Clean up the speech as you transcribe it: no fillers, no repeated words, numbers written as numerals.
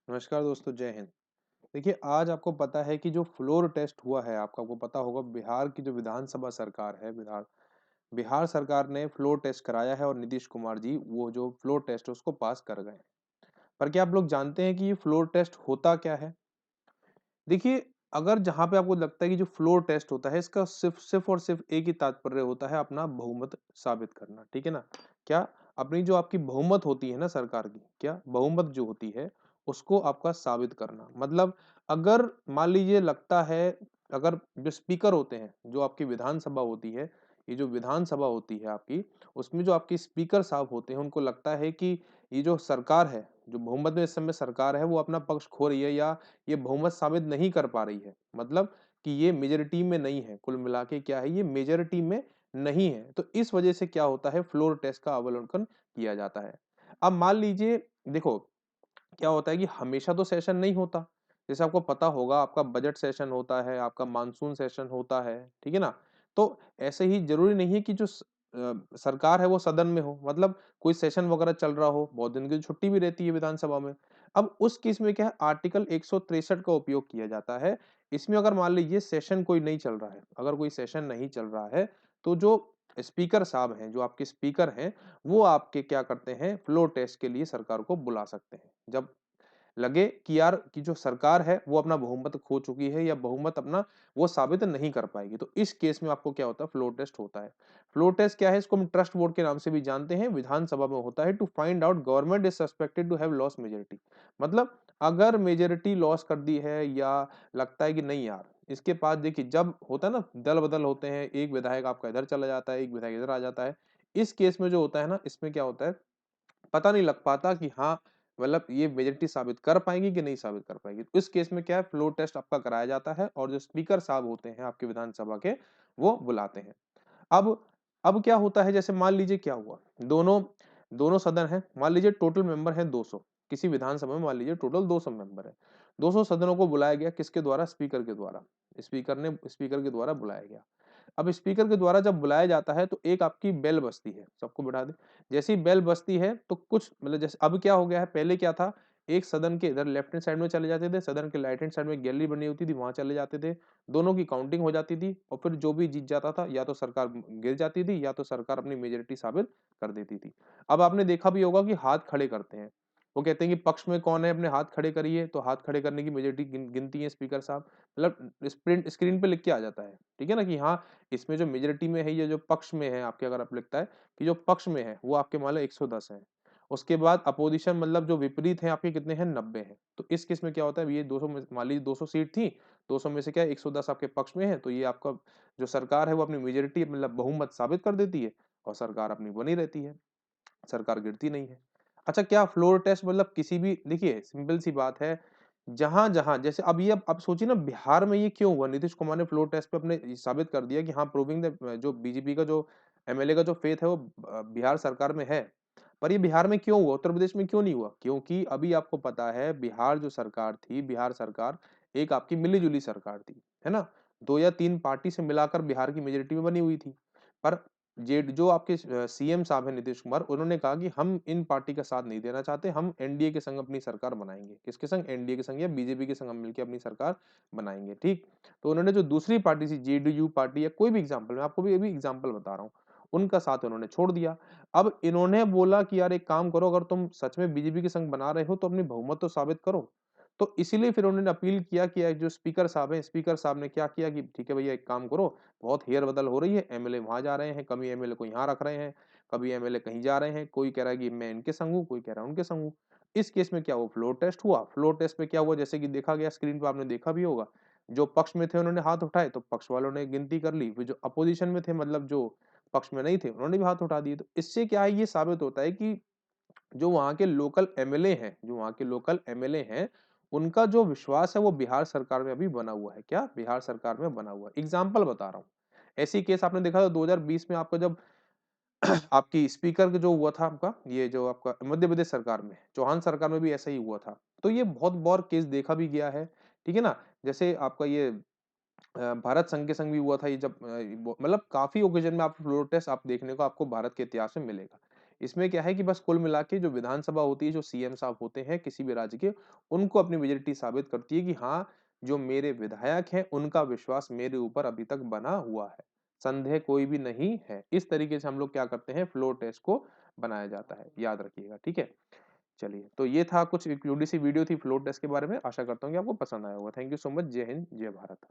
नमस्कार दोस्तों, जय हिंद। देखिए, आज आपको पता है कि जो फ्लोर टेस्ट हुआ है आपको पता होगा बिहार की जो विधानसभा सरकार है, बिहार बिहार सरकार ने फ्लोर टेस्ट कराया है और नीतीश कुमार जी वो जो फ्लोर टेस्ट है उसको पास कर गए हैं। पर क्या आप लोग जानते हैं कि ये फ्लोर टेस्ट होता क्या है? देखिए, अगर जहाँ पे आपको लगता है कि जो फ्लोर टेस्ट होता है इसका सिर्फ़ सिर्फ़ और सिर्फ़ एक ही तात्पर्य होता है अपना बहुमत साबित करना, ठीक है ना? क्या? अपनी जो आपकी बहुमत होती है ना सरकार की, क्या? बहुमत जो होती है उसको आपका साबित करना। मतलब अगर मान लीजिए लगता है अगर जो स्पीकर होते हैं, जो आपकी विधानसभा होती है, ये जो विधानसभा होती है आपकी, उसमें जो आपके स्पीकर साहब होते हैं उनको लगता है कि ये जो सरकार है, जो बहुमत में इस समय सरकार है वो अपना पक्ष खो रही है या ये बहुमत साबित नहीं कर पा रही है। मतलब कि ये मेजॉरिटी में नहीं है, कुल मिला के क्या है ये मेजॉरिटी में नहीं है। तो इस वजह से क्या होता है फ्लोर टेस्ट का अवलोकन किया जाता है। अब मान लीजिए देखो क्या होता है कि हमेशा तो सेशन नहीं होता। जैसे आपको पता होगा आपका बजट सेशन होता है, आपका मानसून सेशन होता है, ठीक है ना? तो ऐसे ही ज़रूरी नहीं है कि जो सरकार है वो सदन में हो, मतलब कोई सेशन वगैरह चल रहा हो, बहुत दिन की छुट्टी भी रहती है विधानसभा में। अब उस केस में क्या है आर्टिकल 163 का उपयोग किया जाता है। इसमें अगर मान लीजिए सेशन कोई नहीं चल रहा है, अगर कोई सेशन नहीं चल रहा है, तो जो स्पीकर साहब हैं, जो आपके स्पीकर हैं, वो आपके क्या करते हैं फ्लोर टेस्ट के लिए सरकार को बुला सकते हैं। जब लगे कि यार कि जो सरकार है वो अपना बहुमत खो चुकी है या बहुमत अपना वो साबित नहीं कर पाएगी तो इस केस में आपको क्या होता है फ्लोर टेस्ट होता है। फ्लोर टेस्ट क्या है इसको हम ट्रस्ट वोट के नाम से भी जानते हैं, विधानसभा में होता है to find out government is suspected to have lost majority. मतलब अगर मेजोरिटी लॉस कर दी है या लगता है कि नहीं यार इसके पास देखिए जब होता है ना दल बदल होते हैं, एक विधायक आपका इधर चला जाता है, एक विधायक इधर आ जाता है। इस केस में जो होता है ना इसमें क्या होता है पता नहीं लग पाता कि हाँ, मतलब ये मेजॉरिटी साबित कर पाएँगी कि नहीं साबित कर पाएँगी। तो इस केस में क्या है फ्लोर टेस्ट आपका कराया जाता है और जो स्पीकर साहब होते हैं आपके विधानसभा के, वो बुलाते हैं। अब अब क्या होता है जैसे मान लीजिए क्या हुआ, दोनों दोनों सदन हैं, मान लीजिए टोटल मेंबर हैं 200, किसी विधानसभा में मान लीजिए टोटल 200 मेंबर हैं। 200 सदनों को बुलाया गया किसके द्वारा? स्पीकर के द्वारा। स्पीकर के द्वारा बुलाया गया। अब स्पीकर के द्वारा जब बुलाया जाता है तो एक आपकी बेल बजती है, सबको बिठा दें। जैसे ही बेल बजती है तो कुछ मतलब जैसे अब क्या हो गया है, पहले क्या था, एक सदन के इधर लेफ्ट हैंड साइड में चले जाते थे, सदन के राइट हैंड साइड में गैलरी बनी होती थी, वहाँ चले जाते थे। दोनों की काउंटिंग हो जाती थी और फिर जो भी जीत जाता था या तो सरकार गिर जाती थी या तो सरकार अपनी मेजॉरिटी साबित कर देती थी। अब आपने देखा भी होगा कि हाथ खड़े करते हैं। वो कहते हैं कि पक्ष में कौन है अपने हाथ खड़े करिए, तो हाथ खड़े करने की मेजॉरिटी गिनती है स्पीकर साहब। मतलब प्रिंट स्क्रीन पे लिख के आ जाता है, ठीक है ना? कि हाँ, इसमें जो मेजॉरिटी में है या जो पक्ष में है आपके अगर आप लिखता है कि जो पक्ष में है वो आपके मान लो 110 है। उसके बाद अपोजिशन मतलब जो विपरीत हैं आपके कितने हैं 90 हैं। तो इस केस में क्या होता है ये 200 में मान लीजिए 200 सीट थी, 200 में से क्या है 110 आपके पक्ष में है तो ये आपका जो सरकार है वो अपनी मेजॉरिटी मतलब बहुमत साबित कर देती है और सरकार अपनी बनी रहती है, सरकार गिरती नहीं है। अच्छा क्या फ्लोर टेस्ट मतलब किसी भी देखिए सिंपल सी बात है, जहाँ-जहाँ जैसे अब ये अब सोचिए ना बिहार में ये क्यों हुआ? नीतीश कुमार ने फ्लोर टेस्ट पे अपने ये साबित कर दिया कि हाँ प्रूविंग द जो बीजेपी का जो एमएलए का जो फेथ है वो बिहार सरकार में है। पर ये बिहार में क्यों हुआ? उत्तर प्रदेश में क्यों नहीं हुआ? क्योंकि अभी आपको पता है बिहार जो सरकार थी, बिहार सरकार एक आपकी मिली-जुली सरकार थी, है ना? 2 या 3 पार्टी से मिलाकर बिहार की मेजॉरिटी में बनी हुई थी। पर जेड जो आपके सीएम साहब हैं नीतीश कुमार, उन्होंने कहा कि हम इन पार्टी का साथ नहीं देना चाहते, हम एनडीए के संग अपनी सरकार बनाएँगे। किसके संग? एनडीए के संग या बीजेपी के संग हम मिलके अपनी सरकार बनाएँगे, ठीक? तो उन्होंने जो दूसरी पार्टी थी जेडीयू पार्टी या कोई भी एग्ज़ाम्पल मैं आपको भी अभी एग्ज़ाम्पल बता रहा हूँ, उनका साथ उन्होंने छोड़ दिया। अब इन्होंने बोला कि यार एक काम करो अगर तुम सच में बीजेपी के संग बना रहे हो तो अपनी बहुमत तो साबित करो। तो इसीलिए फिर उन्होंने अपील किया कि जो स्पीकर साहब हैं, स्पीकर साहब ने क्या किया कि ठीक है भैया एक काम करो, बहुत हेर-बदल हो रही है, एमएलए वहाँ जा रहे हैं, कभी एमएलए को यहाँ रख रहे हैं, कभी एमएलए कहीं जा रहे हैं, कोई कह रहा है कि मैं इनके संग हूँ, कोई कह रहा है उनके संग हूँ। इस केस में क्या हुआ फ्लोर टेस्ट हुआ, फ्लोर टेस्ट में क्या हुआ जैसे कि देखा गया स्क्रीन पे आपने देखा भी होगा, जो पक्ष में थे उन्होंने हाथ उठाए तो पक्ष वालों ने गिनती कर ली, फिर जो अपोजिशन में थे मतलब जो पक्ष में नहीं थे, उन्होंने भी हाथ उठा दिए। तो इससे क्या है ये साबित होता है कि जो वहाँ के लोकल एमएलए हैं, जो वहाँ के लोकल एमएलए हैं, उनका जो विश्वास है वो बिहार सरकार में अभी बना हुआ है। क्या? बिहार सरकार में बना हुआ है। एग्ज़ाम्पल बता रहा हूँ। ऐसे ही केस आपने देखा था 2020 में आपका जब आपकी स्पीकर का जो हुआ था आपका, ये जो आपका मध्य प्रदेश सरकार में, चौहान सरकार में भी ऐसा ही हुआ था। तो ये बहुत बार केस देखा भी गया है, ठीक है ना? जैसे आपका ये भारत संघ के संग भी हुआ था ये जब वो मतलब काफ़ी ओकेज़न में आप फ्लोर टेस्ट आप देखने को आपको भारत के इतिहास में मिलेगा। इसमें क्या है कि बस कुल मिला के जो विधानसभा होती है, जो सीएम साहब होते हैं किसी भी राज्य के, उनको अपनी वैलिडिटी साबित करती है कि हाँ, जो मेरे विधायक हैं, उनका विश्वास मेरे ऊपर अभी तक बना हुआ है। संदेह कोई भी नहीं है। इस तरीके से हम लोग क्या करते हैं, फ्लोर टेस्ट को बनाया जाता है। याद रखिएगा, ठीक है? चलिए, तो ये था कुछ एक छोटी-सी वीडियो थी फ्लोर टेस्ट के बारे में। आशा करता हूँ कि आपको पसंद आया होगा। Thank you so much. जय हिंद, जय भारत।